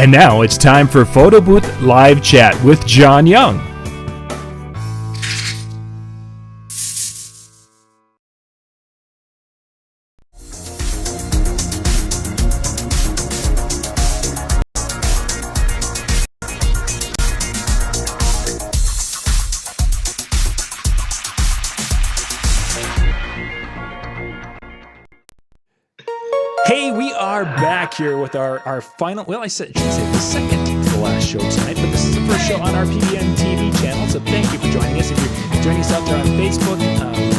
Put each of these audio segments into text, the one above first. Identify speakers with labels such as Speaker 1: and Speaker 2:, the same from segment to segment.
Speaker 1: And now it's time for Photo Booth Live Chat with John Young. Hey, we are back here with our final, well, I shouldn't say the second to the last show tonight, but this is the first show on our PBNTV channel, so thank you for joining us. If you're joining us out there on Facebook,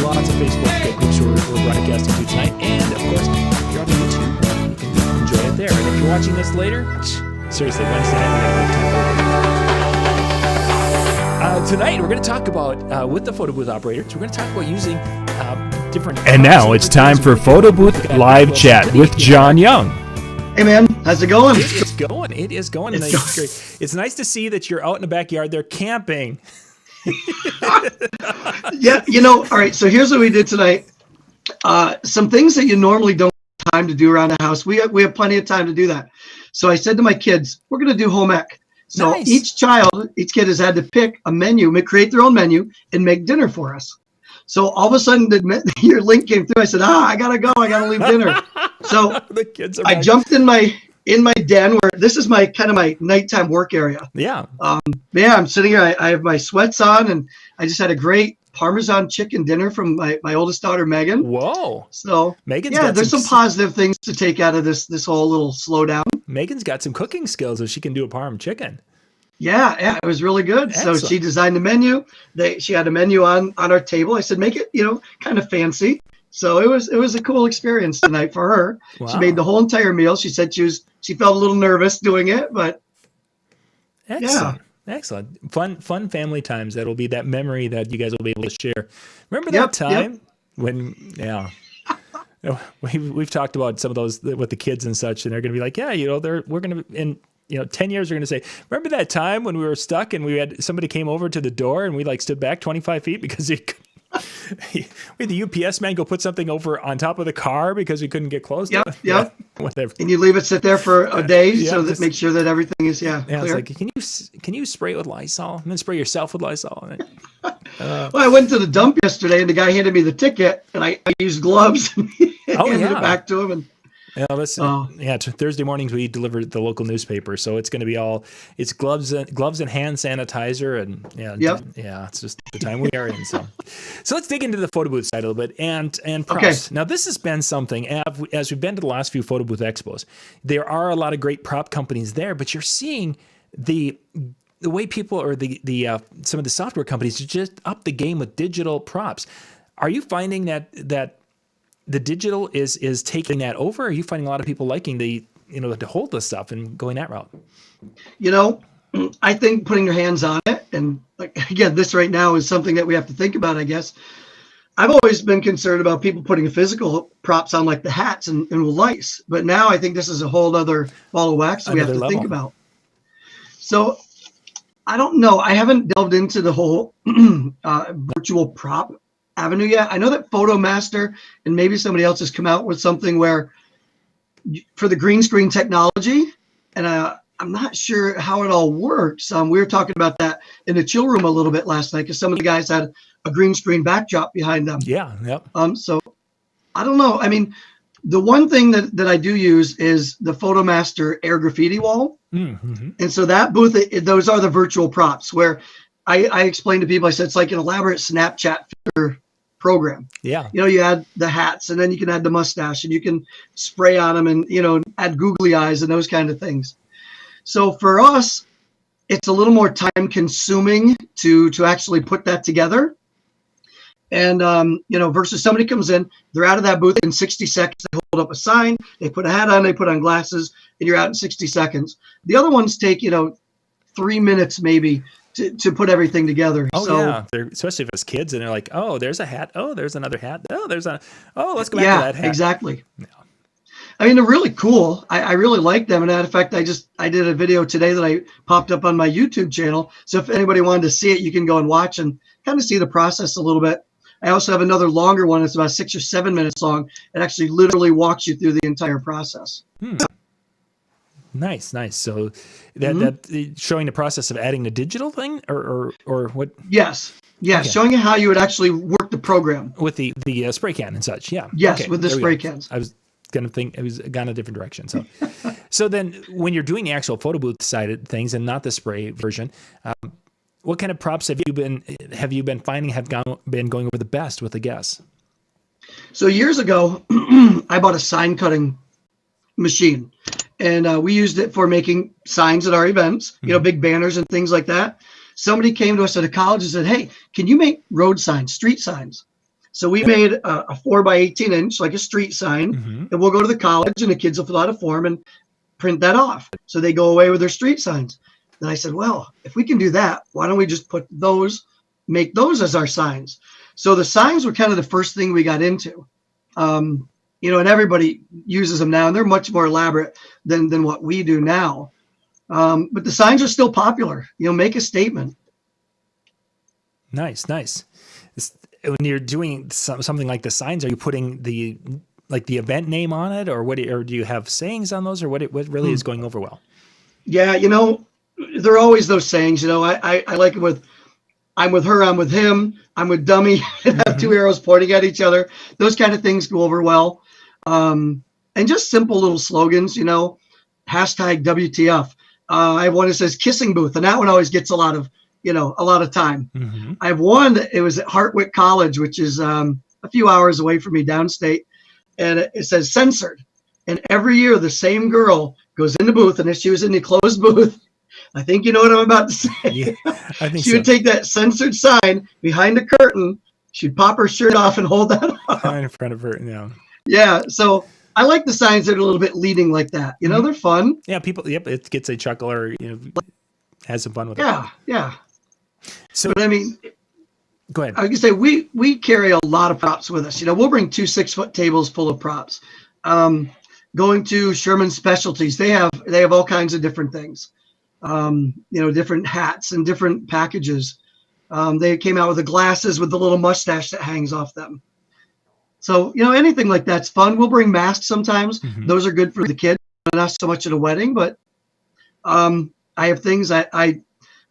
Speaker 1: lots of Facebook groups we're broadcasting to tonight, and of course, if you're on YouTube, you can enjoy it there. And if you're watching this later, seriously, Wednesday night, we got a great time. Tonight, we're going to talk about, with the photo booth operators, we're going to talk about using different. And now it's time for Photo Booth Live Chat with John Young.
Speaker 2: Hey man, how's it going?
Speaker 1: It is going. It is going. It's nice to see that you're out in the backyard there camping.
Speaker 2: Yeah, all right, so here's what we did tonight. Some things that you normally don't have time to do around the house. We have plenty of time to do that. So I said to my kids, we're going to do home ec. So
Speaker 1: nice.
Speaker 2: each kid has had to pick a menu, create their own menu, and make dinner for us. So all of a sudden, your link came through. I said, I gotta go. I gotta leave dinner. So
Speaker 1: the kids are
Speaker 2: I jumped in my den where this is my kind of my nighttime work area.
Speaker 1: Yeah.
Speaker 2: I'm sitting here. I have my sweats on, and I just had a great Parmesan chicken dinner from my oldest daughter, Megan.
Speaker 1: Whoa.
Speaker 2: So
Speaker 1: Megan's
Speaker 2: there's some positive things to take out of this whole little slowdown.
Speaker 1: Megan's got some cooking skills, so she can do a parm chicken.
Speaker 2: Yeah, it was really good. Excellent. So she designed the menu. She had a menu on our table. I said, make it, kind of fancy. So it was a cool experience tonight for her. Wow. She made the whole entire meal. She said she felt a little nervous doing it, but
Speaker 1: excellent. Yeah. Excellent. Fun family times. That'll be that memory that you guys will be able to share. Remember that time when, we've talked about some of those with the kids and such, and they're going to be like, we're going to, in 10 years, we're going to say, remember that time when we were stuck and we had somebody came over to the door and we stood back 25 feet because we had the UPS man go put something over on top of the car because we couldn't get close.
Speaker 2: Yeah.
Speaker 1: Whatever.
Speaker 2: And you leave it sit there for a day so that make sure that everything is clear.
Speaker 1: It's like, can you spray it with Lysol and then spray yourself with Lysol?
Speaker 2: Well, I went to the dump yesterday and the guy handed me the ticket and I used gloves and handed it back to him. And Thursday mornings we deliver the local newspaper, so it's going to be it's gloves and hand sanitizer, and it's just the time we are in. So let's dig into the photo booth side a little bit and props. Okay. Now this has been something as we've been to the last few photo booth expos. There are a lot of great prop companies there, but you're seeing the way people or the some of the software companies just up the game with digital props. Are you finding that the digital is taking that over? Or are you finding a lot of people liking to hold this stuff and going that route? I think putting your hands on it, and again, this right now is something that we have to think about, I guess. I've always been concerned about people putting physical props on like the hats and with lice, but now I think this is a whole other ball of wax that we have to think about. So I don't know. I haven't delved into the whole virtual prop avenue yet. I know that PhotoMaster and maybe somebody else has come out with something where for the green screen technology, and I'm not sure how it all works. We were talking about that in the chill room a little bit last night because some of the guys had a green screen backdrop behind them.
Speaker 1: Yeah. Yep.
Speaker 2: So I don't know. I mean, the one thing that I do use is the PhotoMaster air graffiti wall. Mm-hmm. And so that booth, those are the virtual props where I explained to people, I said, it's like an elaborate Snapchat filter program.
Speaker 1: Yeah.
Speaker 2: You add the hats and then you can add the mustache and you can spray on them and, add googly eyes and those kind of things. So for us, it's a little more time consuming to actually put that together. And, versus somebody comes in, they're out of that booth in 60 seconds. They hold up a sign, they put a hat on, they put on glasses, and you're out in 60 seconds. The other ones take, 3 minutes maybe to put everything together.
Speaker 1: Especially if it's kids and they're like, oh, there's a hat. Oh, there's another hat. Oh, let's go back to that hat.
Speaker 2: Exactly. Yeah. I mean, they're really cool. I really like them. And in fact, I did a video today that I popped up on my YouTube channel. So if anybody wanted to see it, you can go and watch and kind of see the process a little bit. I also have another longer one. It's about 6 or 7 minutes long. It actually literally walks you through the entire process.
Speaker 1: Nice. So that showing the process of adding the digital thing or what?
Speaker 2: Yes. Yeah. Okay. Showing you how you would actually work the program
Speaker 1: with the spray can and such. Yeah.
Speaker 2: Yes. Okay, with the spray cans.
Speaker 1: I was going to think it was gone a different direction. So then when you're doing the actual photo booth side of things and not the spray version, what kind of props have you been finding been going over the best with the guests?
Speaker 2: So years ago, I bought a sign cutting machine, and we used it for making signs at our events, big banners and things like that. Somebody came to us at a college and said, "Hey, can you make road signs, street signs?" So we made a 4x18 inch, like a street sign, and we'll go to the college and the kids will fill out a form and print that off. So they go away with their street signs. Then I said, well, if we can do that, why don't we just make those as our signs? So the signs were kind of the first thing we got into, and everybody uses them now, and they're much more elaborate than what we do now. But the signs are still popular. Make a statement.
Speaker 1: Nice. When you're doing something like the signs, are you putting the event name on it, or what? Or do you have sayings on those, or what really is going over well?
Speaker 2: Yeah, there are always those sayings. I like it with, I'm with her, I'm with him, I'm with dummy, have two arrows pointing at each other. Those kind of things go over well. And just simple little slogans, hashtag WTF. I have one that says kissing booth, and that one always gets a lot of time. I have one that it was at Hartwick College, which is a few hours away from me downstate, and it says censored. And every year the same girl goes in the booth, and if she was in the closed booth, I think you know what I'm about to say.
Speaker 1: Yeah, I think
Speaker 2: she would take that censored sign behind the curtain, she'd pop her shirt off and hold that up
Speaker 1: in front of her. Yeah.
Speaker 2: Yeah. So I like the signs that are a little bit leading like that. They're fun.
Speaker 1: Yeah, people. Yep, it gets a chuckle or has some fun with it.
Speaker 2: Yeah.
Speaker 1: So,
Speaker 2: but I mean,
Speaker 1: go ahead.
Speaker 2: I can say we carry a lot of props with us. We'll bring 2 6-foot tables full of props. Going to Sherman Specialties, they have all kinds of different things. Different hats and different packages. They came out with the glasses with the little mustache that hangs off them. So, anything like that's fun. We'll bring masks sometimes. Those are good for the kids, not so much at a wedding, but I have things I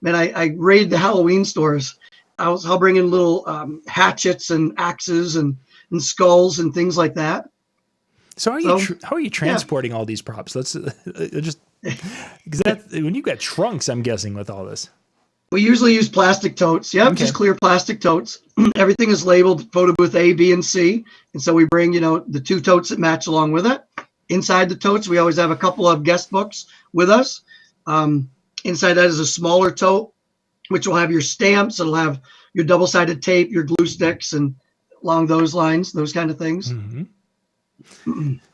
Speaker 2: raid the Halloween stores. I'll bring in little hatchets and axes and skulls and things like that.
Speaker 1: So how are you transporting all these props? Let's just because when you've got trunks, I'm guessing with all this.
Speaker 2: We usually use plastic totes. Yep, just clear plastic totes. Everything is labeled photo booth A, B, and C, and so we bring the 2 totes that match along with it. Inside the totes, we always have a couple of guest books with us. Inside that is a smaller tote, which will have your stamps. It'll have your double-sided tape, your glue sticks, and along those lines, those kind of things.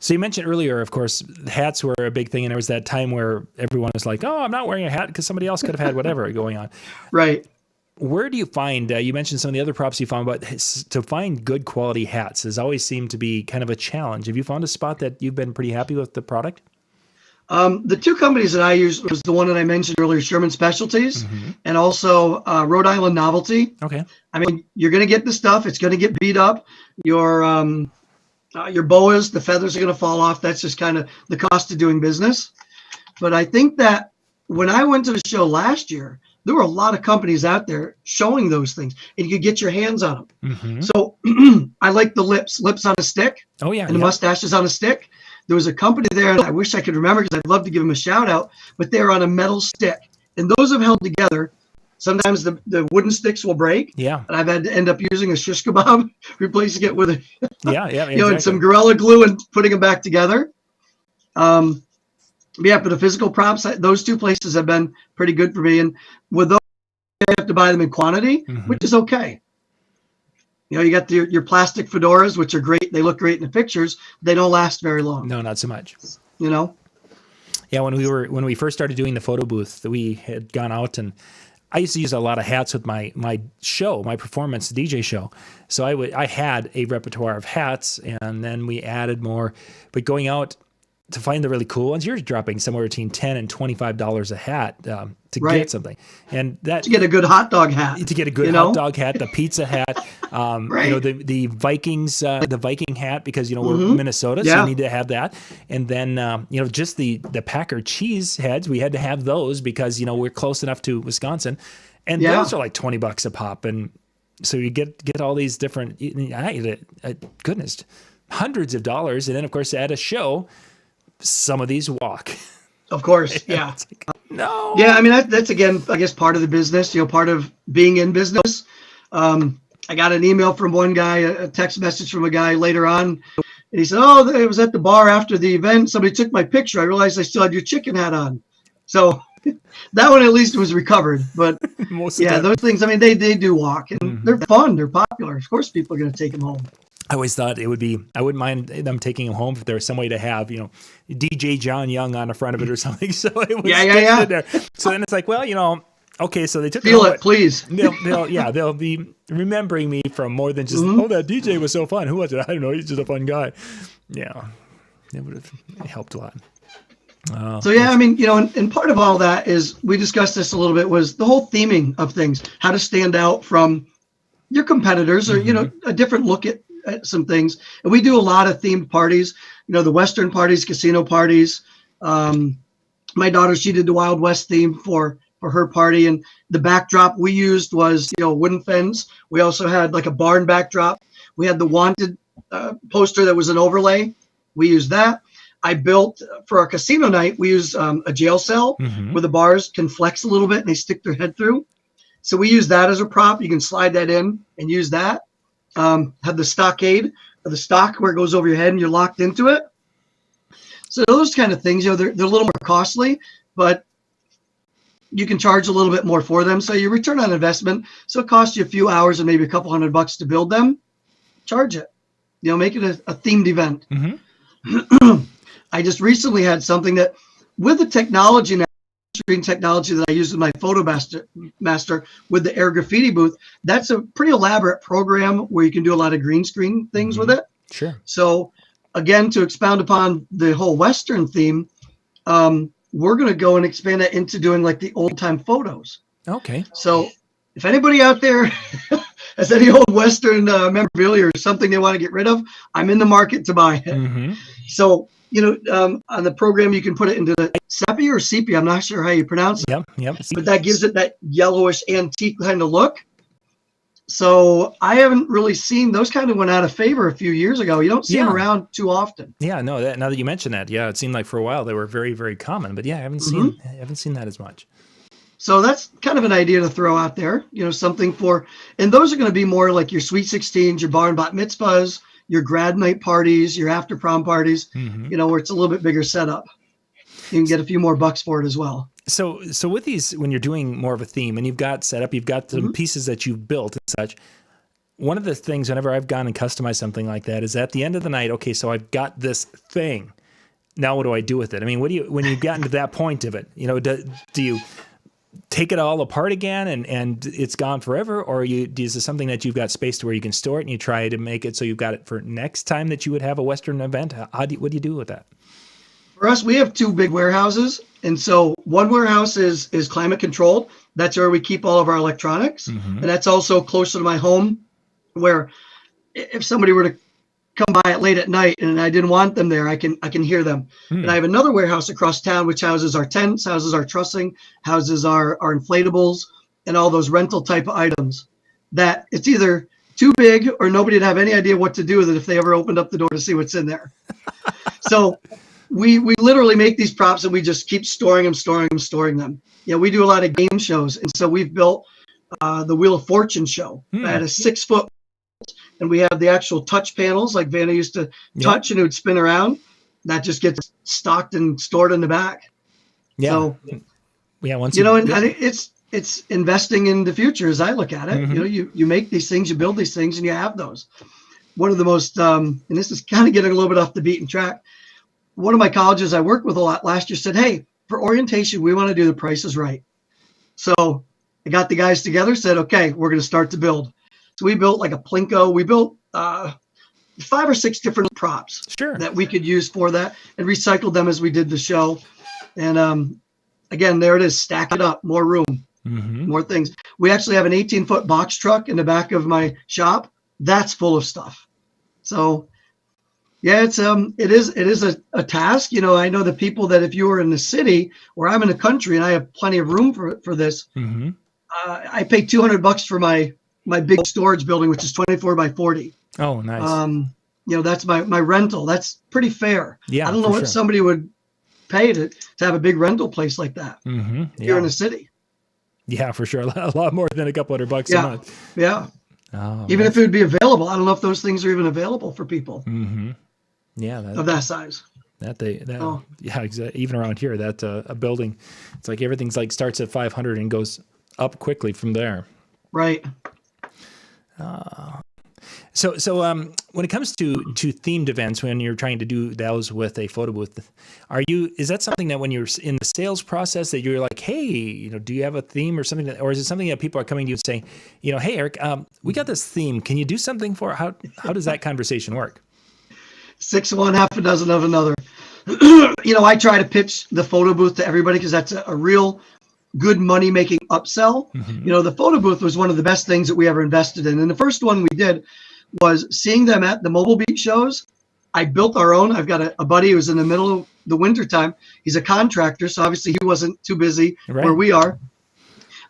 Speaker 1: So you mentioned earlier, of course, hats were a big thing, and there was that time where everyone was like, "Oh, I'm not wearing a hat because somebody else could have had whatever going on."
Speaker 2: Right.
Speaker 1: Where do you find? You mentioned some of the other props you found, but to find good quality hats has always seemed to be kind of a challenge. Have you found a spot that you've been pretty happy with the product?
Speaker 2: The 2 companies that I used was the one that I mentioned earlier, Sherman Specialties, and also Rhode Island Novelty.
Speaker 1: Okay.
Speaker 2: I mean, you're going to get the stuff. It's going to get beat up. Your boas, the feathers are going to fall off. That's just kind of the cost of doing business. But I think that when I went to the show last year, there were a lot of companies out there showing those things, and you could get your hands on them. So I like the lips on a stick.
Speaker 1: Oh, yeah.
Speaker 2: And the mustaches on a stick. There was a company there, and I wish I could remember because I'd love to give them a shout out, but they're on a metal stick. And those have held together. Sometimes the wooden sticks will break.
Speaker 1: Yeah.
Speaker 2: And I've had to end up using a shish kebab, replacing it with
Speaker 1: exactly.
Speaker 2: And some Gorilla Glue and putting them back together. But the physical props, those 2 places have been pretty good for me. And with those, you have to buy them in quantity, which is okay. You got your plastic fedoras, which are great. They look great in the pictures. They don't last very long.
Speaker 1: No, not so much.
Speaker 2: Yeah,
Speaker 1: when we first started doing the photo booth, we had gone out, and I used to use a lot of hats with my show, my performance DJ show. So I had a repertoire of hats, and then we added more. But going out, to find the really cool ones, you're dropping somewhere between $10 and $25 a hat to get something, and that
Speaker 2: to get a good hot dog hat,
Speaker 1: hot dog hat, the pizza hat,
Speaker 2: right.
Speaker 1: You know, the Vikings, the Viking hat, because you know we're Minnesota, so you need to have that, and then you know, just the Packer cheese heads, we had to have those because you know we're close enough to Wisconsin, and those are like $20 a pop, and so you get all these different, goodness, hundreds of dollars, and then of course at a show, some of these walk.
Speaker 2: Of course, yeah.
Speaker 1: Like, no.
Speaker 2: Yeah, I mean that's again, I guess, part of the business. You know, part of being in business. I got an email from one guy, a text message from a guy later on, and he said, "Oh, it was at the bar after the event. Somebody took my picture. I realized I still had your chicken hat on." So that one at least was recovered. But those things, I mean, they do walk, and they're fun. They're popular. Of course, people are going to take them home.
Speaker 1: I always thought it would be, I wouldn't mind them taking them home if there was some way to have, you know, DJ John Young on the front of it or something. So it was in there. So then it's like, well, you know, okay, so they took
Speaker 2: it, please.
Speaker 1: They'll be remembering me from more than just, oh, that DJ was so fun. Who was it? I don't know. He's just a fun guy. Yeah, it would have helped a lot.
Speaker 2: So yeah, I mean, you know, and part of all that is, we discussed this a little bit, was the whole theming of things, how to stand out from your competitors, or, you know, a different look at some things. And we do a lot of themed parties, you know, the Western parties, casino parties. My daughter, she did the Wild West theme for her party, and the backdrop we used was, you know, wooden fence. We also had like a barn backdrop. We had the Wanted poster that was an overlay. We used that. I built for our casino night, we used a jail cell where the bars can flex a little bit and they stick their head through. So we use that as a prop. You can slide that in and use that. Have the stockade, or the stock where it goes over your head and you're locked into it. So those kind of things, you know, they're a little more costly, but you can charge a little bit more for them. So your return on investment, so it costs you a few hours and maybe a couple $100 to build them, charge it, you know, make it a themed event. I just recently had something that, with the technology now, screen technology that I use with my Photo Master with the air graffiti booth, that's a pretty elaborate program where you can do a lot of green screen things with it.
Speaker 1: Sure.
Speaker 2: So again, to expound upon the whole Western theme, we're going to go and expand that into doing like the old time photos. Okay. So if anybody out there has any old Western memorabilia or something they want to get rid of, I'm in the market to buy it. So, you know, on the program, you can put it into the sepia or sepia. I'm not sure how you pronounce it. Yep. But that gives it that yellowish antique kind of look. So I haven't really seen those. Kind of went out of favor a few years ago. You don't see them around too often.
Speaker 1: Yeah, no. Now that you mention that, it seemed like for a while they were very, very common. But yeah, I haven't seen that as much.
Speaker 2: So that's kind of an idea to throw out there. You know, something for, and those are going to be more like your Sweet 16s, your bar and bat mitzvahs, your grad night parties, your after prom parties, you know, where it's a little bit bigger setup. You can get a few more bucks for it as well.
Speaker 1: So with these, when you're doing more of a theme and you've got set up, you've got some pieces that you've built and such. One of the things, whenever I've gone and customized something like that, is at the end of the night, okay, so I've got this thing. Now what do I do with it? I mean, when you've gotten to that point of it, you know, do you take it all apart again and it's gone forever, or is this something that you've got space to where you can store it and you try to make it so you've got it for next time that you would have a Western event? What do you do with that?
Speaker 2: For us, we have two big warehouses, and so one warehouse is climate controlled. That's where we keep all of our electronics, and that's also closer to my home, where if somebody were to come by it late at night and I didn't want them there, I can hear them. And I have another warehouse across town which houses our tents, houses our trussing, houses our inflatables, and all those rental type of items that it's either too big or nobody would have any idea what to do with it if they ever opened up the door to see what's in there. So we literally make these props and we just keep storing them. Yeah, we do a lot of game shows, and so we've built the Wheel of Fortune show at a 6-foot, and we have the actual touch panels like Vanna used to touch, and it would spin around. That just gets stocked and stored in the back. Yeah. So, once you know, and I think it's investing in the future as I look at it. You know, you make these things, you build these things, and you have those. One of the most, and this is kind of getting a little bit off the beaten track. One of my colleges I worked with a lot last year said, "Hey, for orientation, we want to do the Price is Right." So I got the guys together, said, "Okay, we're going to start to build." So we built like a Plinko. We built 5 or 6 different props that we could use for that, and recycle them as we did the show. And again, there it is. Stack it up. More room, more things. We actually have an 18-foot box truck in the back of my shop. That's full of stuff. So yeah, it is a task. You know, I know the people that if you were in the city or I'm in the country and I have plenty of room for this, I pay $200 for my big storage building, which is 24 by 40.
Speaker 1: Oh, nice.
Speaker 2: You know, that's my rental. That's pretty fair.
Speaker 1: Yeah,
Speaker 2: I don't know what somebody would pay to have a big rental place like that if you're in a city. Yeah,
Speaker 1: for sure. A lot more than a couple $100 a month.
Speaker 2: Yeah. Oh, even if it would be available. I don't know if those things are even available for people.
Speaker 1: Yeah.
Speaker 2: Of that size.
Speaker 1: Yeah, exactly. Even around here, that a building, it's like everything's like starts at 500 and goes up quickly from there.
Speaker 2: Right.
Speaker 1: So when it comes to themed events, when you're trying to do those with a photo booth, is that something that when you're in the sales process that you're like, hey, you know, do you have a theme or something or is it something that people are coming to you and saying, you know, hey, Eric, we got this theme. Can you do something for it? How does that conversation work?
Speaker 2: 6 of one, half a dozen of another. You know, I try to pitch the photo booth to everybody because that's a real good money-making upsell. You know, the photo booth was one of the best things that we ever invested in. And the first one we did was seeing them at the Mobile Beat shows. I built our own. I've got a buddy who was in the middle of the winter time. He's a contractor, so obviously he wasn't too busy where we are.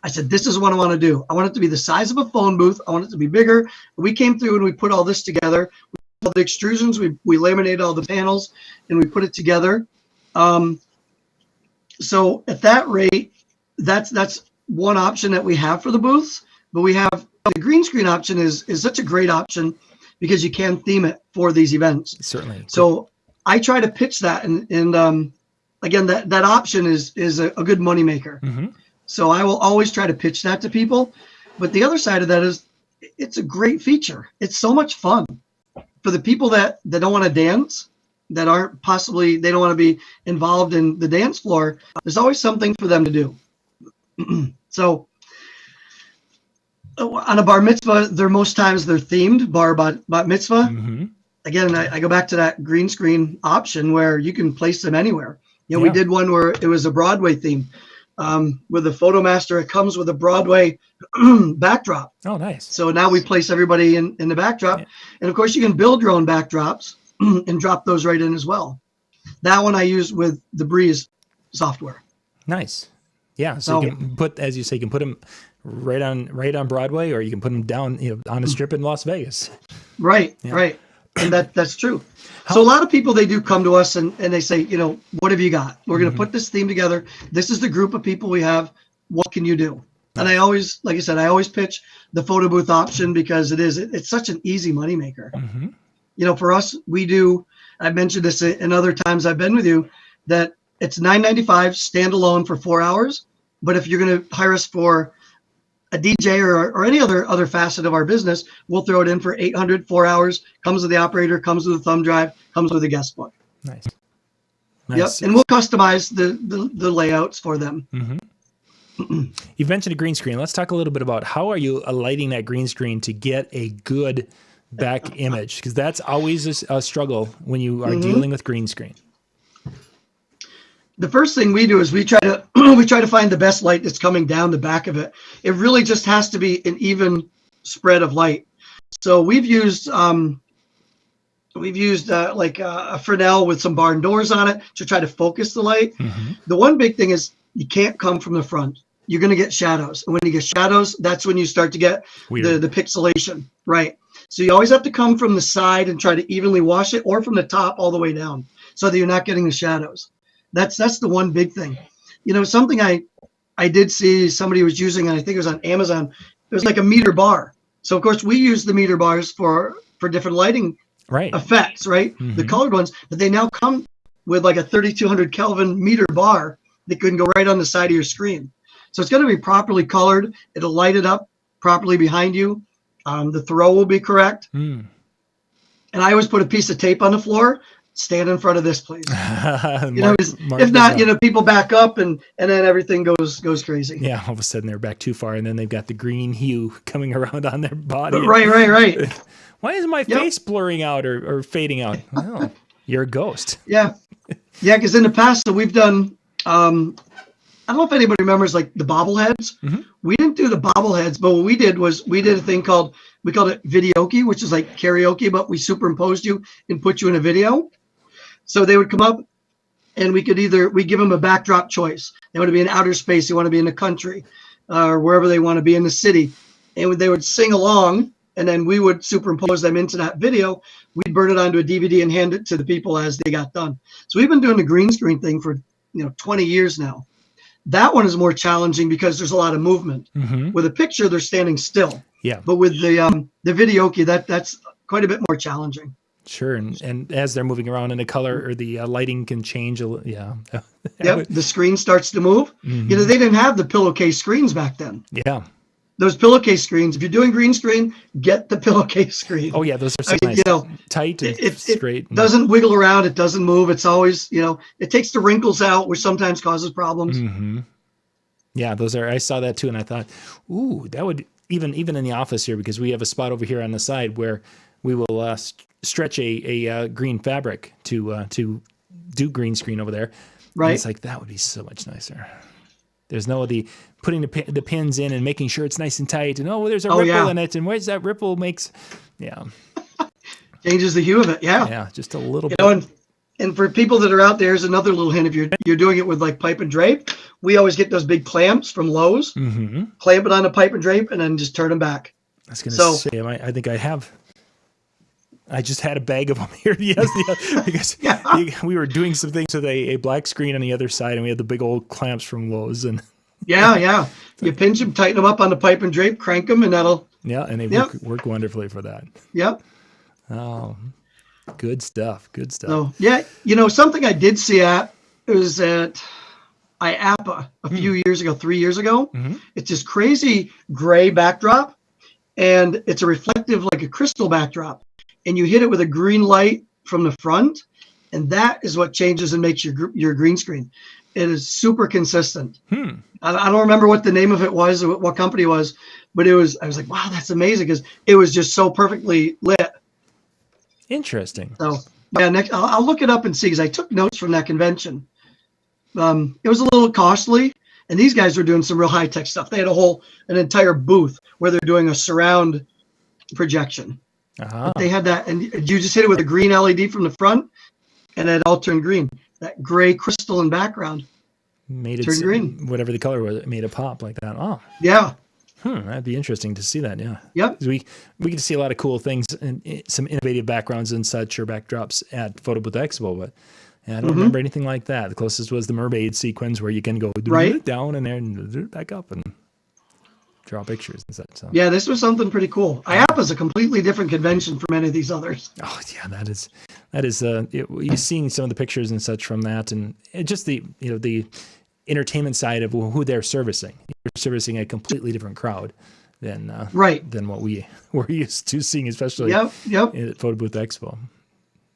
Speaker 2: I said, this is what I want to do. I want it to be the size of a phone booth. I want it to be bigger. We came through and we put all this together. All the extrusions, we laminated all the panels and we put it together. So at that rate, that's one option that we have for the booths. But we have the green screen option is such a great option because you can theme it for these events.
Speaker 1: Certainly.
Speaker 2: So I try to pitch that, and again, that option is a good moneymaker. So I will always try to pitch that to people. But the other side of that is it's a great feature. It's so much fun for the people that don't want to dance, that aren't possibly, they don't want to be involved in the dance floor. There's always something for them to do. So on a bar mitzvah, most times they're themed bat mitzvah. Again, I go back to that green screen option where you can place them anywhere. You know, we did one where it was a Broadway theme with a Photomaster. It comes with a Broadway backdrop. Oh, nice. So now we place everybody in the backdrop. And of course you can build your own backdrops and drop those right in as well. That one I use with the Breeze software. Nice. Yeah. So you can put, as you say, you can put them right on Broadway, or you can put them down, you know, on a strip in Las Vegas. Right. Yeah. Right. And that's true. So a lot of people, they do come to us and they say, you know, what have you got? We're going to put this theme together. This is the group of people we have. What can you do? And I always, like I said, I always pitch the photo booth option because it's such an easy moneymaker. You know, for us, we do, I mentioned this in other times I've been with you, that it's $9.95 standalone for 4 hours. But if you're going to hire us for a DJ or any other facet of our business, we'll throw it in for $800, 4 hours, comes with the operator, comes with a thumb drive, comes with a guest book. Nice. Yep. And we'll customize the layouts for them. You've mentioned a green screen. Let's talk a little bit about how are you lighting that green screen to get a good back image? Because that's always a struggle when you are dealing with green screen. The first thing we do is we try to find the best light that's coming down the back of it. It really just has to be an even spread of light. So we've used like a Fresnel with some barn doors on it to try to focus the light. The one big thing is you can't come from the front. You're going to get shadows. And when you get shadows, that's when you start to get the pixelation. Right. So you always have to come from the side and try to evenly wash it, or from the top all the way down, so that you're not getting the shadows. That's the one big thing. You know, something I did see somebody was using, and I think it was on Amazon. It was like a meter bar. So of course we use the meter bars for different lighting effects, right? The colored ones, but they now come with like a 3200 Kelvin meter bar that can go right on the side of your screen. So it's going to be properly colored. It'll light it up properly behind you. The throw will be correct. And I always put a piece of tape on the floor stand in front of this, please.
Speaker 1: Mark
Speaker 2: if not, people back up and then everything goes crazy.
Speaker 1: Yeah, all of a sudden they're back too far, and then they've got the green hue coming around on their body.
Speaker 2: Right.
Speaker 1: Why is my face blurring out or fading out? Well, you're a ghost.
Speaker 2: Yeah, because in the past, so we've done, I don't know if anybody remembers like the bobbleheads.
Speaker 1: Mm-hmm.
Speaker 2: We didn't do the bobbleheads, but what we did was we did a thing we called it videoke, which is like karaoke, but we superimposed you and put you in a video. So they would come up and we give them a backdrop choice. They want to be in outer space. They want to be in the country or wherever they want to be in the city. And they would sing along, and then we would superimpose them into that video. We'd burn it onto a DVD and hand it to the people as they got done. So we've been doing the green screen thing for 20 years now. That one is more challenging because there's a lot of movement.
Speaker 1: Mm-hmm.
Speaker 2: With a picture, they're standing still.
Speaker 1: Yeah.
Speaker 2: But with the videoke, that's quite a bit more challenging.
Speaker 1: Sure, and as they're moving around, and the color or the lighting can change a little. Yeah.
Speaker 2: Yep, the screen starts to move.
Speaker 1: Mm-hmm.
Speaker 2: They didn't have the pillowcase screens back then.
Speaker 1: Yeah.
Speaker 2: Those pillowcase screens, if you're doing green screen, get the pillowcase screen.
Speaker 1: Oh, yeah, those are so nice. Tight and straight.
Speaker 2: It doesn't wiggle around. It doesn't move. It's always, it takes the wrinkles out, which sometimes causes problems.
Speaker 1: Mm-hmm. Yeah, I saw that too, and I thought, ooh, that would, even in the office here, because we have a spot over here on the side where we will stretch a green fabric to do green screen over there.
Speaker 2: Right.
Speaker 1: And it's like, that would be so much nicer. There's no putting the pins in and making sure it's nice and tight, and there's a ripple in it, and where's that ripple
Speaker 2: changes the hue of it.
Speaker 1: Yeah, just a little bit.
Speaker 2: And for people that are out there, here's another little hint. If you're doing it with like pipe and drape, we always get those big clamps from Lowe's.
Speaker 1: Mm-hmm.
Speaker 2: Clamp it on a pipe and drape, and then just turn them back.
Speaker 1: I was going to say, I think I have. I just had a bag of them here. Yes, because we were doing some things with a black screen on the other side, and we had the big old clamps from Lowe's. And
Speaker 2: yeah, you pinch them, tighten them up on the pipe and drape, crank them, and that'll.
Speaker 1: Yeah, and they work wonderfully for that.
Speaker 2: Yep.
Speaker 1: Oh, good stuff. Good stuff.
Speaker 2: So something I did see it was at IAPA a few years ago, 3 years ago.
Speaker 1: Mm-hmm.
Speaker 2: It's this crazy gray backdrop, and it's a reflective like a crystal backdrop. And you hit it with a green light from the front, and that is what changes and makes your green screen. It is super consistent. I don't remember what the name of it was, or what company it was, but I was like, wow, that's amazing, because it was just so perfectly lit.
Speaker 1: Interesting.
Speaker 2: So next I'll look it up and see, because I took notes from that convention. It was a little costly, and these guys were doing some real high tech stuff. They had an entire booth where they're doing a surround projection.
Speaker 1: Uh-huh.
Speaker 2: They had that, and you just hit it with a green LED from the front, and it all turned green. That gray crystal in background
Speaker 1: made it
Speaker 2: turned green.
Speaker 1: Whatever the color was, it made it pop like that. Oh,
Speaker 2: yeah.
Speaker 1: That'd be interesting to see that. Yeah.
Speaker 2: Yep.
Speaker 1: We get to see a lot of cool things and some innovative backgrounds and such, or backdrops at Photo Booth Expo, but I don't remember anything like that. The closest was the mermaid sequence, where you can go down in there and back up and draw pictures and such. So.
Speaker 2: Yeah, this was something pretty cool. IAPA is a completely different convention from any of these others.
Speaker 1: Oh yeah, that is. You're seeing some of the pictures and such from that, and just the entertainment side of who they're servicing. You're servicing a completely different crowd than what we were used to seeing, especially at Photo Booth Expo.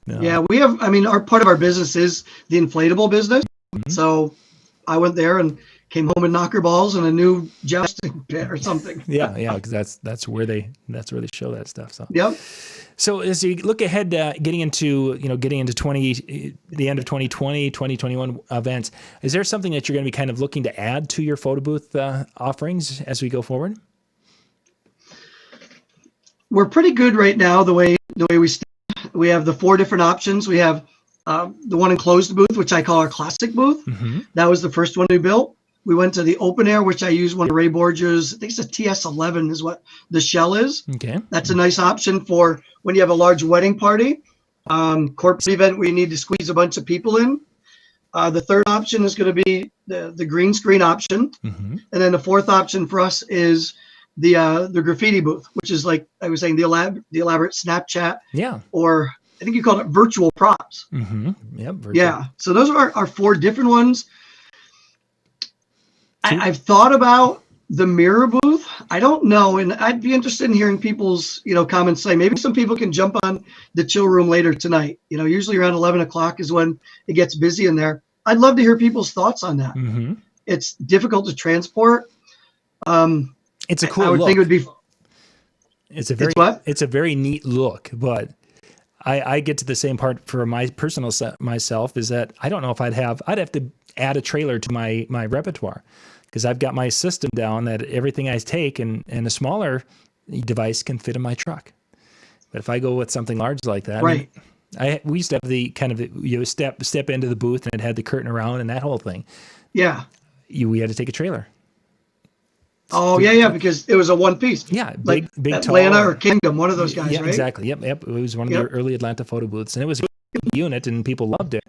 Speaker 1: No.
Speaker 2: Yeah, we have. Our part of our business is the inflatable business. Mm-hmm. So I went there and came home with knocker balls and a new jousting pit or something.
Speaker 1: Yeah, because that's where they show that stuff. So
Speaker 2: yep.
Speaker 1: So as you look ahead, getting into the end of 2020, 2021 events, is there something that you're going to be kind of looking to add to your photo booth offerings as we go forward?
Speaker 2: We're pretty good right now. The way we stand. We have the 4 different options. We have the one enclosed booth, which I call our classic booth.
Speaker 1: Mm-hmm.
Speaker 2: That was the first one we built. We went to the open air, which I use one of Ray Borges. I think it's a TS11 is what the shell is.
Speaker 1: Okay.
Speaker 2: That's a nice option for when you have a large wedding party, corporate event where you need to squeeze a bunch of people in. The third option is going to be the green screen option.
Speaker 1: Mm-hmm.
Speaker 2: And then the fourth option for us is the graffiti booth, which is like I was saying, the elaborate Snapchat.
Speaker 1: Yeah.
Speaker 2: Or I think you called it virtual props.
Speaker 1: Mm-hmm. Yep.
Speaker 2: Yeah. So those are our 4 different ones. I've thought about The mirror booth, I don't know, and I'd be interested in hearing people's, comments. Say maybe some people can jump on the chill room later tonight. Usually around 11 o'clock is when it gets busy in there. I'd love to hear people's thoughts on that.
Speaker 1: Mm-hmm.
Speaker 2: It's difficult to transport.
Speaker 1: It's a cool
Speaker 2: I would
Speaker 1: look.
Speaker 2: think it would be.
Speaker 1: It's a very neat look, but I get to the same part for my personal myself is that I don't know if I'd have to add a trailer to my repertoire. Because I've got my system down that everything I take and a smaller device can fit in my truck. But if I go with something large like that,
Speaker 2: right?
Speaker 1: We used to have the kind of step into the booth and it had the curtain around and that whole thing.
Speaker 2: Yeah.
Speaker 1: We had to take a trailer.
Speaker 2: Oh yeah, because it was a one piece.
Speaker 1: Yeah,
Speaker 2: big
Speaker 1: tall,
Speaker 2: Atlanta or Kingdom, one of those guys,
Speaker 1: yeah,
Speaker 2: right?
Speaker 1: Exactly. Yep. It was one of the early Atlanta photo booths, and it was a unit, and people loved it.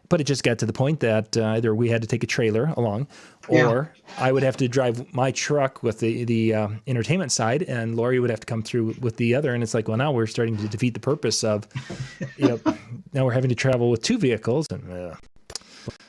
Speaker 1: But it just got to the point that either we had to take a trailer along, or I would have to drive my truck with the entertainment side, and Lori would have to come through with the other. And it's like, well, now we're starting to defeat the purpose of, now we're having to travel with two vehicles, and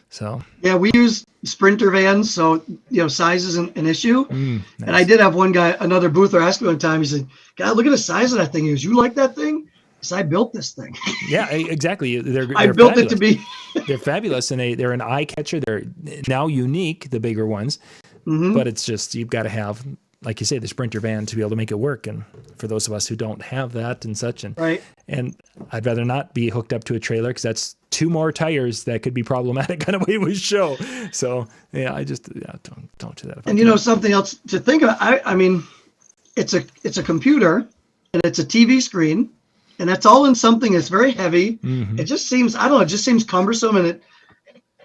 Speaker 1: so. Yeah,
Speaker 2: we use Sprinter vans, so size isn't an issue.
Speaker 1: Nice.
Speaker 2: And I did have one guy, another boother, ask me one time. He said, "God, look at the size of that thing." He goes, "You like that thing?" So I built this thing.
Speaker 1: Yeah, exactly.
Speaker 2: I built it to be.
Speaker 1: They're fabulous, and they're an eye catcher. They're now unique, the bigger ones.
Speaker 2: Mm-hmm.
Speaker 1: But it's just you've got to have, like you say, the Sprinter van to be able to make it work. And for those of us who don't have that and such,
Speaker 2: right.
Speaker 1: And I'd rather not be hooked up to a trailer because that's two more tires that could be problematic on a way we show. So I just don't do that.
Speaker 2: And something else to think about. I mean, it's a computer and it's a TV screen. And that's all in something that's very heavy.
Speaker 1: Mm-hmm.
Speaker 2: It just seems, I don't know, it just seems cumbersome. And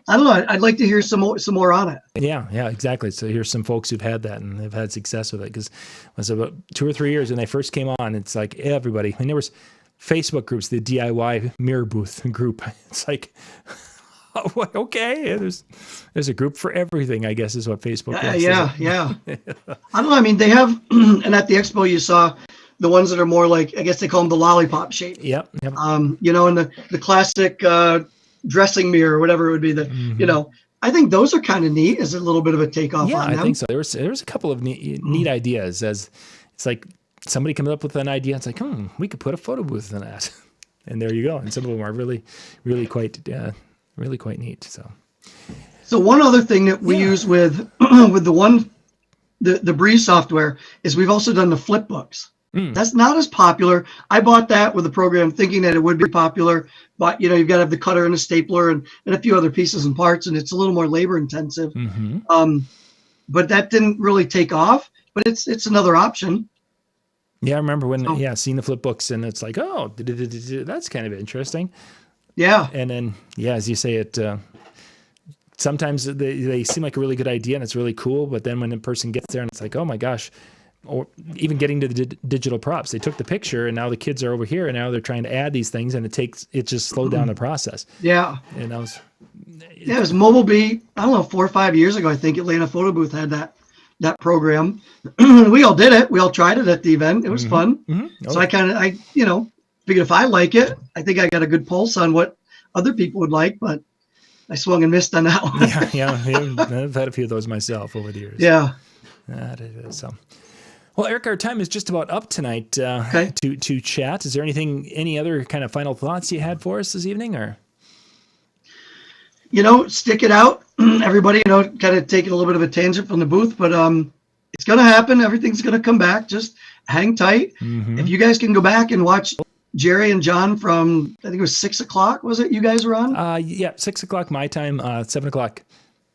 Speaker 2: I don't know, I'd like to hear some more on it.
Speaker 1: Yeah, exactly. So here's some folks who've had that and they've had success with it. Because it was about 2 or 3 years when they first came on, it's like everybody, and there was Facebook groups, the DIY mirror booth group. It's like, okay, there's a group for everything, I guess is what Facebook is.
Speaker 2: Yeah. I don't know, I mean, they have, and at the expo you saw, the ones that are more like, I guess they call them the lollipop shape.
Speaker 1: Yep.
Speaker 2: And the classic dressing mirror, or whatever it would be. That I think those are kind of neat. As a little bit of a takeoff on them.
Speaker 1: Yeah, I think so. There was a couple of neat ideas. As it's like somebody comes up with an idea. It's like, we could put a photo booth in that, and there you go. And some of them are really, really quite neat. So
Speaker 2: one other thing that we use with the Breeze software is we've also done the flip books. That's not as popular. I bought that with the program thinking that it would be popular, but you've got to have the cutter and a stapler and a few other pieces and parts, and it's a little more labor intensive.
Speaker 1: Mm-hmm.
Speaker 2: But that didn't really take off, but it's another option.
Speaker 1: Yeah, I remember when seeing the flip books, and it's like, oh, that's kind of interesting.
Speaker 2: Yeah.
Speaker 1: And then as you say it, sometimes they seem like a really good idea and it's really cool, but then when a person gets there and it's like, oh my gosh. Or even getting to the digital props, they took the picture and now the kids are over here and now they're trying to add these things and it just slowed down the process.
Speaker 2: Yeah.
Speaker 1: And it
Speaker 2: was Mobile Bee. I don't know, 4 or 5 years ago, I think Atlanta Photo Booth had that program. We all did it. We all tried it at the event. It was fun. Mm-hmm. So I figured if I like it, I think I got a good pulse on what other people would like, but I swung and missed on that one.
Speaker 1: Yeah. I've had a few of those myself over the years.
Speaker 2: Yeah.
Speaker 1: So. Well, Eric, our time is just about up tonight to chat. Is there any other kind of final thoughts you had for us this evening, or?
Speaker 2: Stick it out, everybody. Kind of taking a little bit of a tangent from the booth, but it's going to happen. Everything's going to come back. Just hang tight. Mm-hmm. If you guys can go back and watch Jerry and John from, I think it was 6 o'clock. Was it you guys were on?
Speaker 1: 6 o'clock my time, 7 o'clock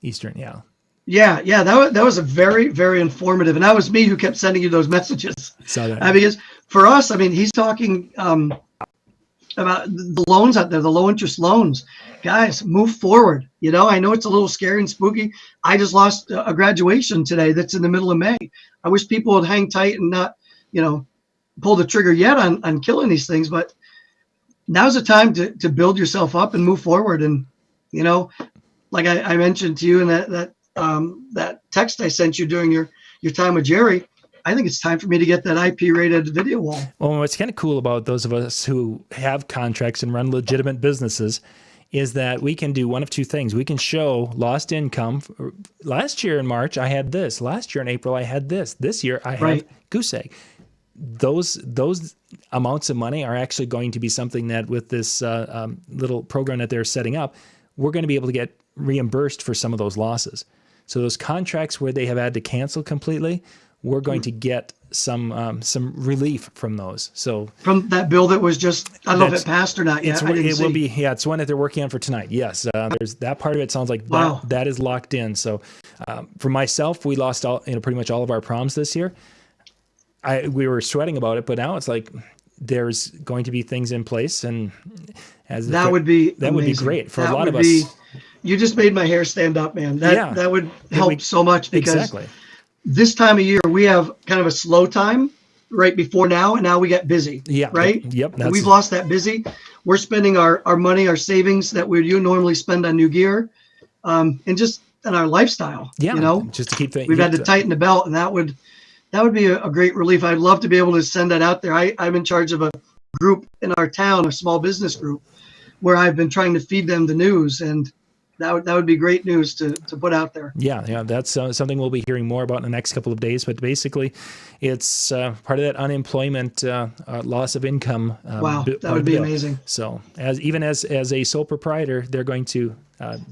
Speaker 1: Eastern. Yeah.
Speaker 2: Yeah, that was a very, very informative, and that was me who kept sending you those messages.
Speaker 1: Saw that.
Speaker 2: Because for us, he's talking about the loans out there, the low interest loans. Guys, move forward. I know it's a little scary and spooky. I just lost a graduation today that's in the middle of May. I wish people would hang tight and not, pull the trigger yet on killing these things, but now's the time to build yourself up and move forward. And, like I mentioned to you in that text I sent you during your time with Jerry, I think it's time for me to get that IP rated video wall.
Speaker 1: Well, what's kind of cool about those of us who have contracts and run legitimate businesses is that we can do one of two things. We can show lost income. Last year in March, I had this. Last year in April, I had this. This year, I have goose egg. Those amounts of money are actually going to be something that with this little program that they're setting up, we're going to be able to get reimbursed for some of those losses. So those contracts where they have had to cancel completely, we're going to get some relief from those. So
Speaker 2: from that bill that was just, I don't know if it passed or not yet.
Speaker 1: It will be, it's one that they're working on for tonight. Yes, there's that part of it. Sounds like that is locked in. So for myself, we lost pretty much all of our proms this year. We were sweating about it, but now it's like there's going to be things in place, and
Speaker 2: that would be
Speaker 1: great for a lot of us.
Speaker 2: You just made my hair stand up, man. That would help so much, because this time of year we have kind of a slow time right before now, and now we get busy. Yeah. Right.
Speaker 1: Yep.
Speaker 2: And we've lost that busy. We're spending our money, our savings that you normally spend on new gear, and just on our lifestyle. Yeah.
Speaker 1: Just to keep things.
Speaker 2: We've had to tighten the belt, and that would be a great relief. I'd love to be able to send that out there. I'm in charge of a group in our town, a small business group, where I've been trying to feed them the news, and that would be great news to put out there.
Speaker 1: Yeah, that's something we'll be hearing more about in the next couple of days. But basically, it's part of that unemployment loss of income.
Speaker 2: Wow, that would be amazing.
Speaker 1: So as a sole proprietor, they're going to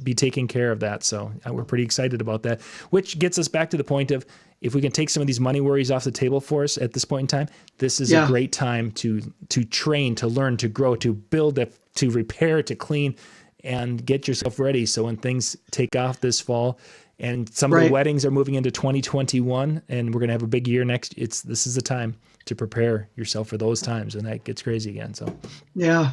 Speaker 1: be taking care of that. So we're pretty excited about that, which gets us back to the point of, if we can take some of these money worries off the table for us at this point in time, this is a great time to train, to learn, to grow, to build, to repair, to clean, and get yourself ready. So when things take off this fall, and some of the weddings are moving into 2021, and we're going to have a big year next, this is the time to prepare yourself for those times, and that gets crazy again. So
Speaker 2: yeah.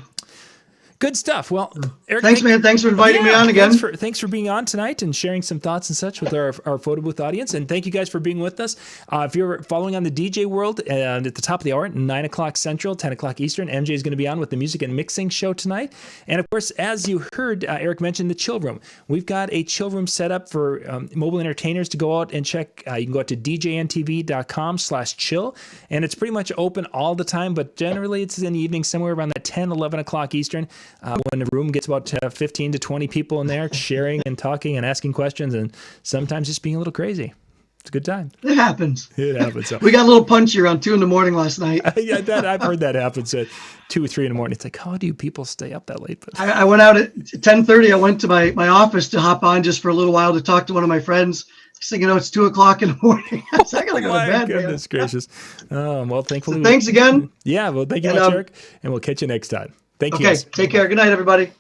Speaker 1: Good stuff. Well, Eric,
Speaker 2: thanks, man. Thanks for inviting me on again.
Speaker 1: Thanks for being on tonight and sharing some thoughts and such with our photo booth audience. And thank you guys for being with us. If you're following on the DJ world, and at the top of the hour, 9 o'clock Central, 10 o'clock Eastern, MJ is going to be on with the music and mixing show tonight. And of course, as you heard, Eric mentioned the chill room. We've got a chill room set up for mobile entertainers to go out and check. You can go out to djntv.com/chill. And it's pretty much open all the time, but generally it's in the evening, somewhere around that 10, 11 o'clock Eastern, when the room gets about 15 to 20 people in there sharing and talking and asking questions, and sometimes just being a little crazy. It's a good time.
Speaker 2: It happens.
Speaker 1: So.
Speaker 2: We got a little punchy around 2 a.m. last night.
Speaker 1: Yeah, I've heard that happens at 2 or 3 a.m. It's like, how do people stay up that late? But
Speaker 2: I went out at 10:30. I went to my office to hop on just for a little while to talk to one of my friends. So, it's 2 o'clock in the morning. I gotta go to bed.
Speaker 1: Goodness gracious. Well, thankfully.
Speaker 2: So thanks again.
Speaker 1: Yeah, well, thank you much, Eric, and we'll catch you next time. Thank you.
Speaker 2: Okay, take care. Good night, everybody.